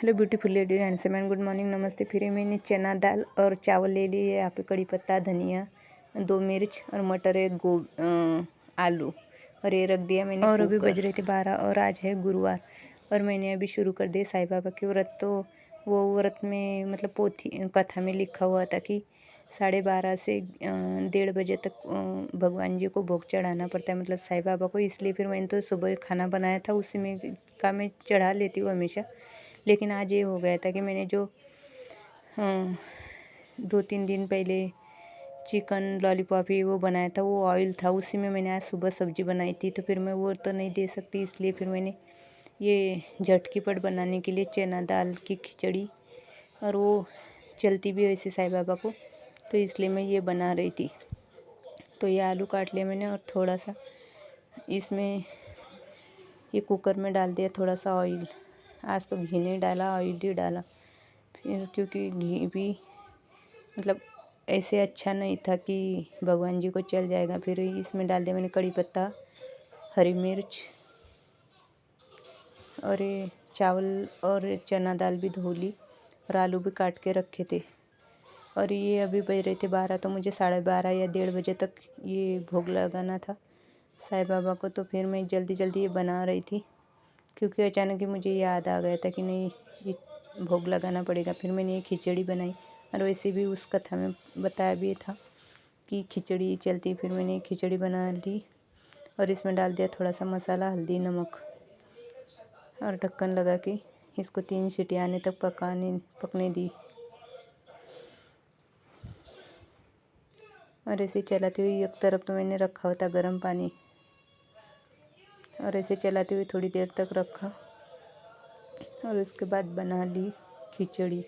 Hello beautiful lady and semen, good morning, नमस्ते। फिर मैंने चना दाल और चावल ले लिए, यहाँ पे कड़ी पत्ता, धनिया, 2 मिर्च और मटर, एक आलू, और ये रख दिया मैंने। और अभी बज रहे थे 12 और आज है गुरुवार और मैंने अभी शुरू कर दिया साईं बाबा की व्रत। तो वो व्रत में मतलब पोथी कथा में लिखा हुआ था कि 12:30 से 1:30 बजे तक भगवान जी को भोग चढ़ाना पड़ता है, मतलब साईं बाबा को। इसलिए फिर मैंने तो सुबह खाना बनाया था, उसी में का मैं चढ़ा लेती हूँ हमेशा। लेकिन आज ये हो गया था कि मैंने जो 2-3 दिन पहले चिकन लॉलीपॉप ही वो बनाया था, वो ऑयल था, उसी में मैंने आज सुबह सब्जी बनाई थी। तो फिर मैं वो तो नहीं दे सकती, इसलिए फिर मैंने ये झटकीपट बनाने के लिए चना दाल की खिचड़ी, और वो चलती भी वैसे साईं बाबा को, तो इसलिए मैं ये बना रही थी। तो ये आलू काट लिया मैंने और थोड़ा सा इसमें ये कुकर में डाल दिया थोड़ा सा ऑयल। आज तो घी नहीं डाला, ऑयल ही डाला, फिर क्योंकि घी भी मतलब ऐसे अच्छा नहीं था कि भगवान जी को चल जाएगा। फिर इसमें डाल दिया मैंने कड़ी पत्ता, हरी मिर्च, और ये चावल और चना दाल भी धो ली, और आलू भी काट के रखे थे। और ये अभी बज रहे थे 12, तो मुझे 12:30 या 1:30 बजे तक ये भोग लगाना था साईं बाबा को। तो फिर मैं जल्दी जल्दी ये बना रही थी, क्योंकि अचानक ही मुझे याद आ गया था कि नहीं ये भोग लगाना पड़ेगा। फिर मैंने ये खिचड़ी बनाई, और वैसे भी उस कथा में बताया भी था कि खिचड़ी चलती। फिर मैंने खिचड़ी बना ली और इसमें डाल दिया थोड़ा सा मसाला, हल्दी, नमक, और ढक्कन लगा के इसको 3 सीटी आने तक पकने दी। और ऐसे चलाते हुए एक तरफ तो मैंने रखा हुआ था गर्म पानी, और ऐसे चलाते हुए थोड़ी देर तक रखा, और उसके बाद बना ली खिचड़ी।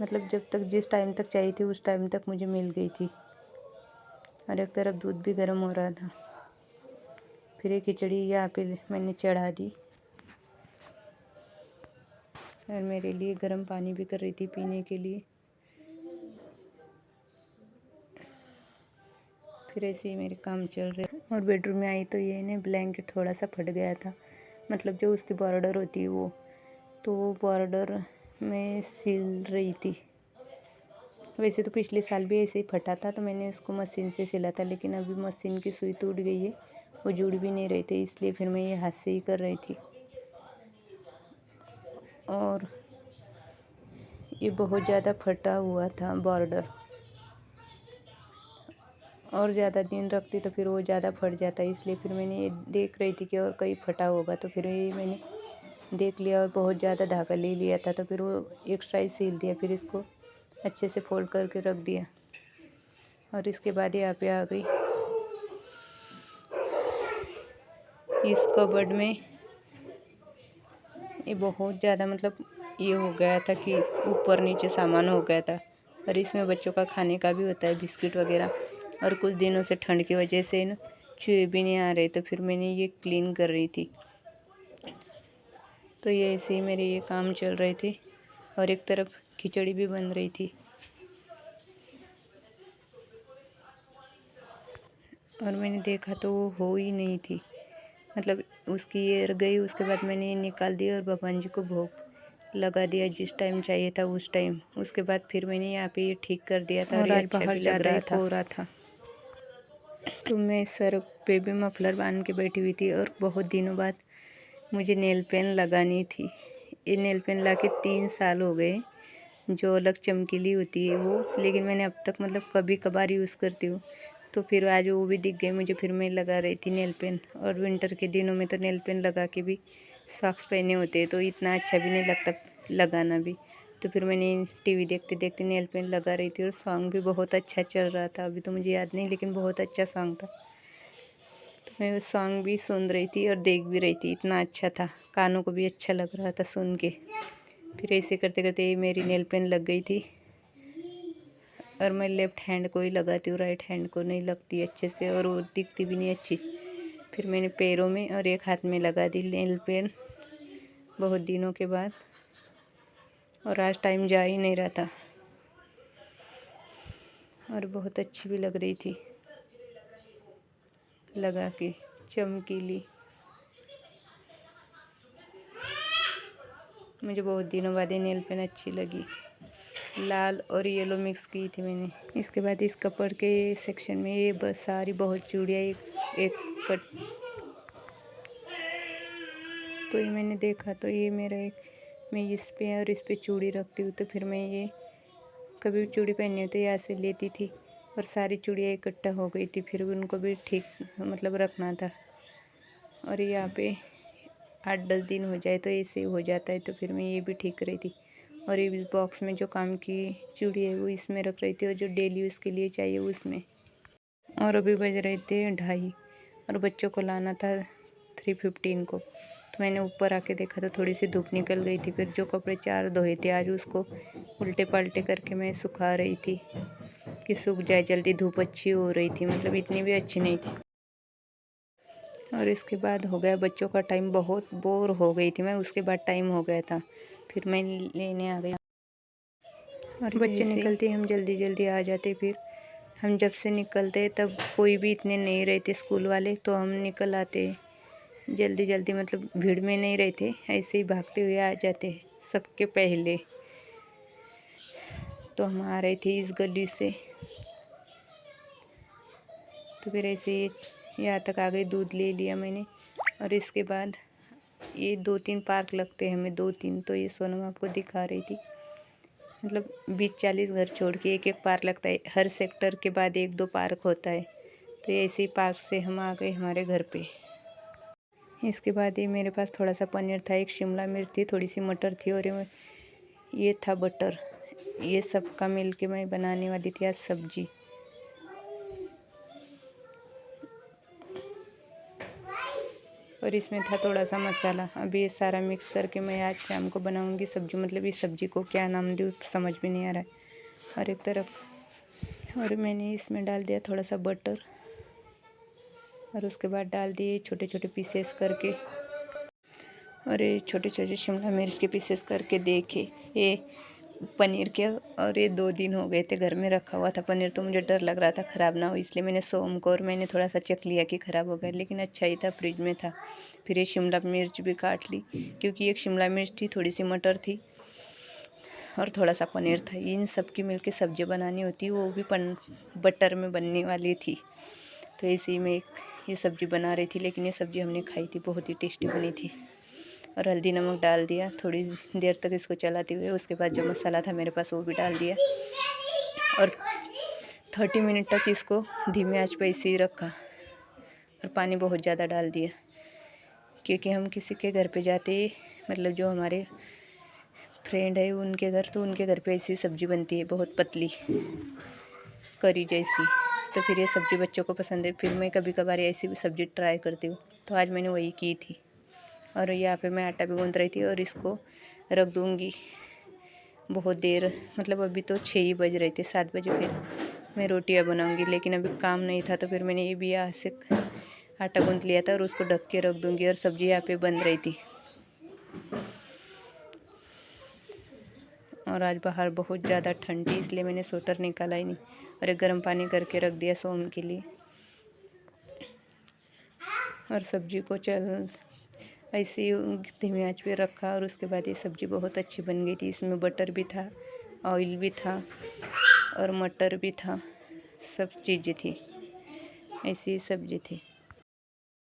मतलब जब तक जिस टाइम तक चाहिए थी उस टाइम तक मुझे मिल गई थी, और एक तरफ दूध भी गर्म हो रहा था। फिर ये खिचड़ी यहाँ पे मैंने चढ़ा दी, और मेरे लिए गर्म पानी भी कर रही थी पीने के लिए। फिर ऐसे ही मेरे काम चल रहे। और बेडरूम में आई तो ये ना ब्लैंकेट थोड़ा सा फट गया था, मतलब जो उसकी बॉर्डर होती है वो, तो वो बॉर्डर में सिल रही थी। वैसे तो पिछले साल भी ऐसे ही फटा था, तो मैंने उसको मशीन से सिला था, लेकिन अभी मशीन की सुई टूट गई है, वो जुड़ भी नहीं रहे थे, इसलिए फिर मैं ये हाथ से ही कर रही थी। और ये बहुत ज़्यादा फटा हुआ था बॉर्डर, और ज़्यादा दिन रखती तो फिर वो ज़्यादा फट जाता, इसलिए फिर मैंने ये देख रही थी कि और कहीं फटा होगा, तो फिर ये मैंने देख लिया और बहुत ज़्यादा धागा ले लिया था, तो फिर वो एक्स्ट्रा ही सिल दिया। फिर इसको अच्छे से फोल्ड करके रख दिया, और इसके बाद यहाँ पे आ गई इस कबर्ड में। ये बहुत ज़्यादा मतलब ये हो गया था कि ऊपर नीचे सामान हो गया था, और इसमें बच्चों का खाने का भी होता है, बिस्किट वगैरह, और कुछ दिनों से ठंड की वजह से ना चूहे भी नहीं आ रहे, तो फिर मैंने ये क्लीन कर रही थी। तो ये ऐसे ही मेरे ये काम चल रहे थे, और एक तरफ खिचड़ी भी बन रही थी। और मैंने देखा तो वो हो ही नहीं थी, मतलब उसकी ये गई। उसके बाद मैंने ये निकाल दिया और भगवान जी को भोग लगा दिया जिस टाइम चाहिए था उस टाइम। उसके बाद फिर मैंने यहाँ पे ये ठीक कर दिया था, और ये अच्छा भी लग रहा था। तो मैं सर पे भी मफलर बांध के बैठी हुई थी, और बहुत दिनों बाद मुझे नेल पेन लगानी थी। ये नेल पेन ला के 3 साल हो गए, जो अलग चमकीली होती है वो, लेकिन मैंने अब तक मतलब कभी कभार यूज़ करती हूँ। तो फिर आज वो भी दिख गई मुझे, फिर मैं लगा रही थी नेल पेन। और विंटर के दिनों में तो नेल पेन लगा के भी सॉक्स पहने होते हैं, तो इतना अच्छा भी नहीं लगता लगाना भी। तो फिर मैंने टीवी देखते देखते नेल पेन लगा रही थी, और सॉन्ग भी बहुत अच्छा चल रहा था। अभी तो मुझे याद नहीं, लेकिन बहुत अच्छा सॉन्ग था, तो मैं वो सॉन्ग भी सुन रही थी और देख भी रही थी। इतना अच्छा था, कानों को भी अच्छा लग रहा था सुन के। फिर ऐसे करते करते मेरी नेल पेन लग गई थी, और मैं लेफ़्ट हैंड को ही लगाती हूँ, राइट हैंड को नहीं लगती अच्छे से, और वो दिखती भी नहीं अच्छी। फिर मैंने पैरों में और एक हाथ में लगा दी नेल पेन बहुत दिनों के बाद, और आज टाइम जा ही नहीं रहा था, और बहुत अच्छी भी लग रही थी लगा के, चमकीली। मुझे बहुत दिनों बाद ये नेल पेन अच्छी लगी, लाल और येलो मिक्स की थी मैंने। इसके बाद इस कपड़ के सेक्शन में ये बस सारी बहुत चूड़ियाँ एक कट, तो ये मैंने देखा तो ये मेरा एक, मैं इस पे और इस पे चूड़ी रखती हूँ, तो फिर मैं ये कभी भी चूड़ी पहननी हो तो यहाँ से लेती थी और सारी चूड़ियाँ इकट्ठा हो गई थी, फिर उनको भी ठीक मतलब रखना था। और यहाँ पे 8-10 दिन हो जाए तो ऐसे हो जाता है, तो फिर मैं ये भी ठीक कर रही थी। और ये इस बॉक्स में जो काम की चूड़ी है वो इसमें रख रही थी, और जो डेली यूज़ के लिए चाहिए उसमें। और अभी बज रहे थे 2:30 और बच्चों को लाना था 3:15 को, तो मैंने ऊपर आके देखा तो थोड़ी सी धूप निकल गई थी। फिर जो कपड़े 4 धोए थे आज उसको उल्टे पलटे करके मैं सुखा रही थी कि सूख जाए जल्दी। धूप अच्छी हो रही थी, मतलब इतनी भी अच्छी नहीं थी। और इसके बाद हो गया बच्चों का टाइम, बहुत बोर हो गई थी मैं। उसके बाद टाइम हो गया था, फिर मैं लेने आ गई। और बच्चे निकलते हम जल्दी जल्दी आ जाते। फिर हम जब से निकलते तब कोई भी इतने नहीं रहते स्कूल वाले, तो हम निकल आते जल्दी जल्दी, मतलब भीड़ में नहीं रहते, ऐसे ही भागते हुए आ जाते सबके पहले। तो हम आ रहे थे इस गली से, तो फिर ऐसे यहाँ तक आ गए, दूध ले लिया मैंने। और इसके बाद ये 2-3 पार्क लगते हैं हमें, 2-3, तो ये सोनम आपको दिखा रही थी। मतलब 20-40 घर छोड़ के एक पार्क लगता है, हर सेक्टर के बाद 1-2 पार्क होता है। तो ऐसे ही पार्क से हम आ गए हमारे घर पे। इसके बाद ये मेरे पास थोड़ा सा पनीर था, एक शिमला मिर्च थी, थोड़ी सी मटर थी, और ये था बटर। ये सब का मिल के मैं बनाने वाली थी आज सब्जी। और इसमें था थोड़ा सा मसाला। अभी ये सारा मिक्स करके मैं आज शाम को बनाऊंगी सब्जी। मतलब इस सब्जी को क्या नाम दूँ समझ में नहीं आ रहा है। और एक तरफ, और मैंने इसमें डाल दिया थोड़ा सा बटर, और उसके बाद डाल दिए छोटे छोटे पीसेस करके, और ये छोटे छोटे शिमला मिर्च के पीसेस करके देखे ये पनीर के। और ये 2 दिन हो गए थे घर में रखा हुआ था पनीर, तो मुझे डर लग रहा था ख़राब ना हो, इसलिए मैंने सोम को और मैंने थोड़ा सा चख लिया कि ख़राब हो गया, लेकिन अच्छा ही था, फ्रिज में था। फिर ये शिमला मिर्च भी काट ली, क्योंकि एक शिमला मिर्च थी, थोड़ी सी मटर थी और थोड़ा सा पनीर था। इन सब की मिल के सब्ज़ी बनानी होती, वो भी बटर में बनने वाली थी। तो इसी में ये सब्ज़ी बना रही थी, लेकिन ये सब्ज़ी हमने खाई थी, बहुत ही टेस्टी बनी थी। और हल्दी नमक डाल दिया, थोड़ी देर तक इसको चलाते हुए। उसके बाद जो मसाला था मेरे पास वो भी डाल दिया, और 30 मिनट तक इसको धीमे आंच पर इसे ही रखा। और पानी बहुत ज़्यादा डाल दिया, क्योंकि हम किसी के घर पे जाते, मतलब जो हमारे फ्रेंड है उनके घर, तो उनके घर पे ऐसी सब्ज़ी बनती है, बहुत पतली करी जैसी। तो फिर ये सब्ज़ी बच्चों को पसंद है, फिर मैं कभी कभार ऐसी भी सब्ज़ी ट्राई करती हूँ। तो आज मैंने वही की थी। और यहाँ पे मैं आटा भी गूँथ रही थी, और इसको रख दूँगी बहुत देर। मतलब अभी तो 6 ही बज रहे थे, 7 बजे फिर मैं रोटियाँ बनाऊँगी, लेकिन अभी काम नहीं था, तो फिर मैंने ये भी यहाँ से आटा गूँथ लिया था, और उसको ढक के रख दूँगी। और सब्ज़ी यहाँ पे बन रही थी। और आज बाहर बहुत ज़्यादा ठंड थी, इसलिए मैंने स्वेटर निकाला ही नहीं, और एक गर्म पानी करके रख दिया सोम के लिए। और सब्ज़ी को ऐसे ही धीमी आंच पे रखा, और उसके बाद ये सब्ज़ी बहुत अच्छी बन गई थी। इसमें बटर भी था, ऑयल भी था, और मटर भी था, सब चीज़ें थी, ऐसी सब्ज़ी थी।